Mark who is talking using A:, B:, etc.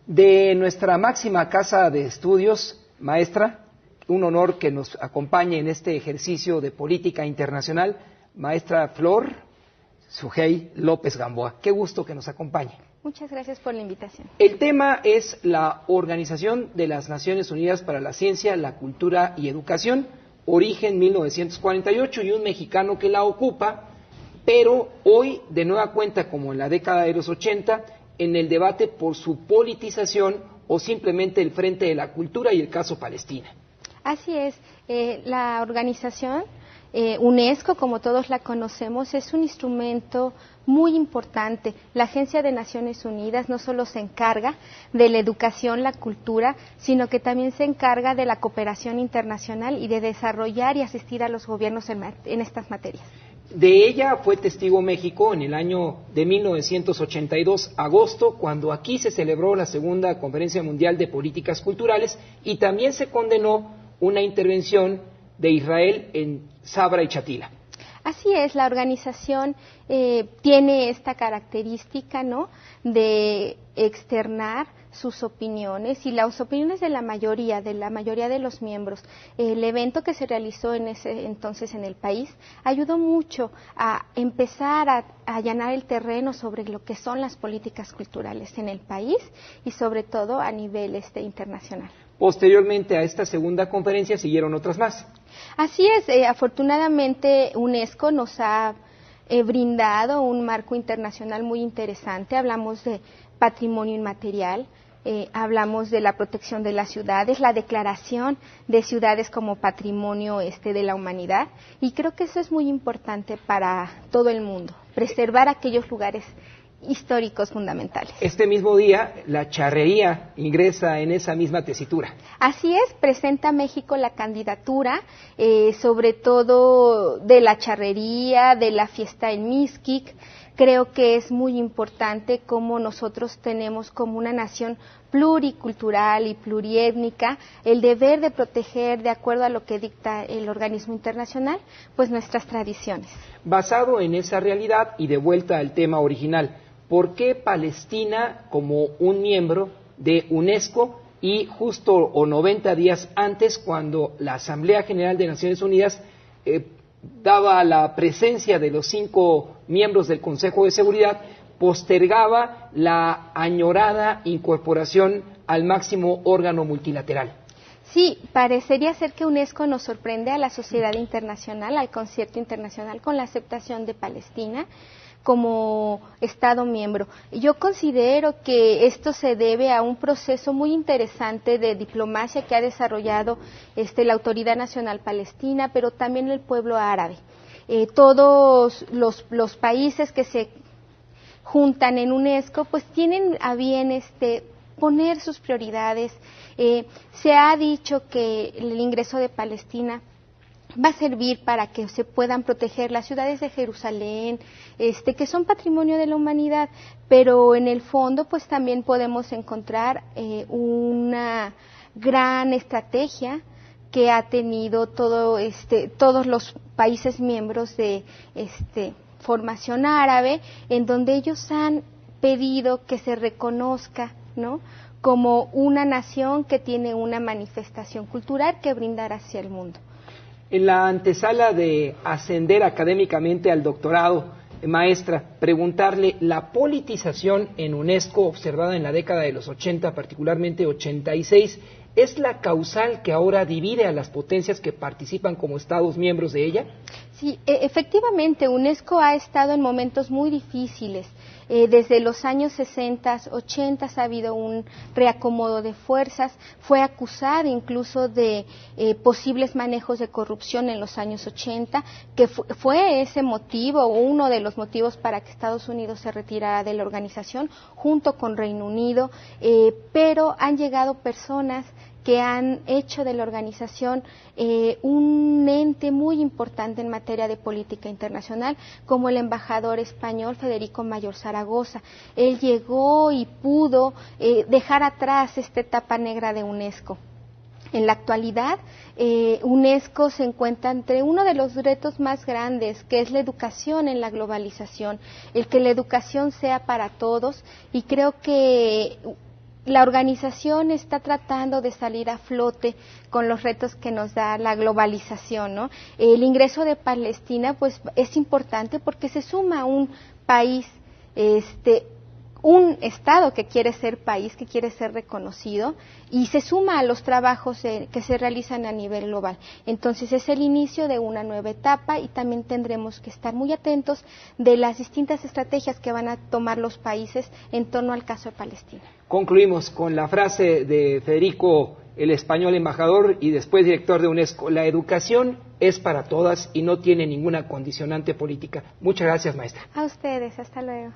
A: De nuestra máxima casa de estudios, maestra, un honor que nos acompañe en este ejercicio de política internacional, maestra Flor Sujei López Gamboa. Qué gusto que nos acompañe.
B: Muchas gracias por la invitación.
A: El tema es la Organización de las Naciones Unidas para la Ciencia, la Cultura y Educación, origen 1948, y un mexicano que la ocupa, pero hoy, de nueva cuenta, como en la década de los 80, en el debate por su politización o simplemente el Frente de la Cultura y el caso Palestina.
B: Así es, la organización UNESCO, como todos la conocemos, es un instrumento muy importante. La Agencia de Naciones Unidas no solo se encarga de la educación, la cultura, sino que también se encarga de la cooperación internacional y de desarrollar y asistir a los gobiernos en estas materias.
A: De ella fue testigo México en el año de 1982, agosto, cuando aquí se celebró la segunda Conferencia Mundial de Políticas Culturales y también se condenó una intervención de Israel en Sabra y Chatila.
B: Así es, la organización tiene esta característica, ¿no?, de externar sus opiniones y las opiniones de la mayoría de los miembros. El evento que se realizó en ese entonces en el país ayudó mucho a empezar a allanar el terreno sobre lo que son las políticas culturales en el país y sobre todo a nivel internacional.
A: Posteriormente a esta segunda conferencia siguieron otras más.
B: Así es, afortunadamente UNESCO nos ha brindado un marco internacional muy interesante. Hablamos de patrimonio inmaterial, hablamos de la protección de las ciudades, la declaración de ciudades como patrimonio de la humanidad, y creo que eso es muy importante para todo el mundo, preservar aquellos lugares históricos fundamentales.
A: Este mismo día, la charrería ingresa en esa misma tesitura.
B: Así es, presenta México la candidatura, sobre todo de la charrería, de la fiesta en Mixquic. Creo que es muy importante cómo nosotros tenemos como una nación pluricultural y pluriétnica el deber de proteger, de acuerdo a lo que dicta el organismo internacional, pues nuestras tradiciones.
A: Basado en esa realidad y de vuelta al tema original, ¿por qué Palestina como un miembro de UNESCO y justo o 90 días antes, cuando la Asamblea General de Naciones Unidas daba la presencia de los 5 miembros del Consejo de Seguridad, postergaba la añorada incorporación al máximo órgano multilateral?
B: Sí, parecería ser que UNESCO nos sorprende a la sociedad internacional, al concierto internacional, con la aceptación de Palestina como Estado miembro. Yo considero que esto se debe a un proceso muy interesante de diplomacia que ha desarrollado la Autoridad Nacional Palestina, pero también el pueblo árabe. Todos los países que se juntan en UNESCO pues tienen a bien poner sus prioridades. Se ha dicho que el ingreso de Palestina va a servir para que se puedan proteger las ciudades de Jerusalén, que son patrimonio de la humanidad, pero en el fondo pues también podemos encontrar una gran estrategia que ha tenido todos los países miembros de formación árabe, en donde ellos han pedido que se reconozca, ¿no?, como una nación que tiene una manifestación cultural que brindar hacia el mundo.
A: En la antesala de ascender académicamente al doctorado, maestra, preguntarle, la politización en UNESCO observada en la década de los 80, particularmente 86, ¿es la causal que ahora divide a las potencias que participan como Estados miembros de ella?
B: Sí, efectivamente, UNESCO ha estado en momentos muy difíciles. Desde los años 60, 80 ha habido un reacomodo de fuerzas, fue acusada incluso de posibles manejos de corrupción en los años 80, que fue ese motivo, uno de los motivos para que Estados Unidos se retirara de la organización, junto con Reino Unido, pero han llegado personas que han hecho de la organización un ente muy importante en materia de política internacional, como el embajador español Federico Mayor Zaragoza. Él llegó y pudo dejar atrás esta etapa negra de UNESCO. En la actualidad, UNESCO se encuentra ante uno de los retos más grandes, que es la educación en la globalización, el que la educación sea para todos, y creo que la organización está tratando de salir a flote con los retos que nos da la globalización, ¿no? El ingreso de Palestina, pues, es importante porque se suma a un país, un Estado que quiere ser país, que quiere ser reconocido, y se suma a los trabajos que se realizan a nivel global. Entonces es el inicio de una nueva etapa y también tendremos que estar muy atentos de las distintas estrategias que van a tomar los países en torno al caso de Palestina.
A: Concluimos con la frase de Federico, el español embajador y después director de UNESCO: la educación es para todas y no tiene ninguna condicionante política. Muchas gracias, maestra.
B: A ustedes, hasta luego.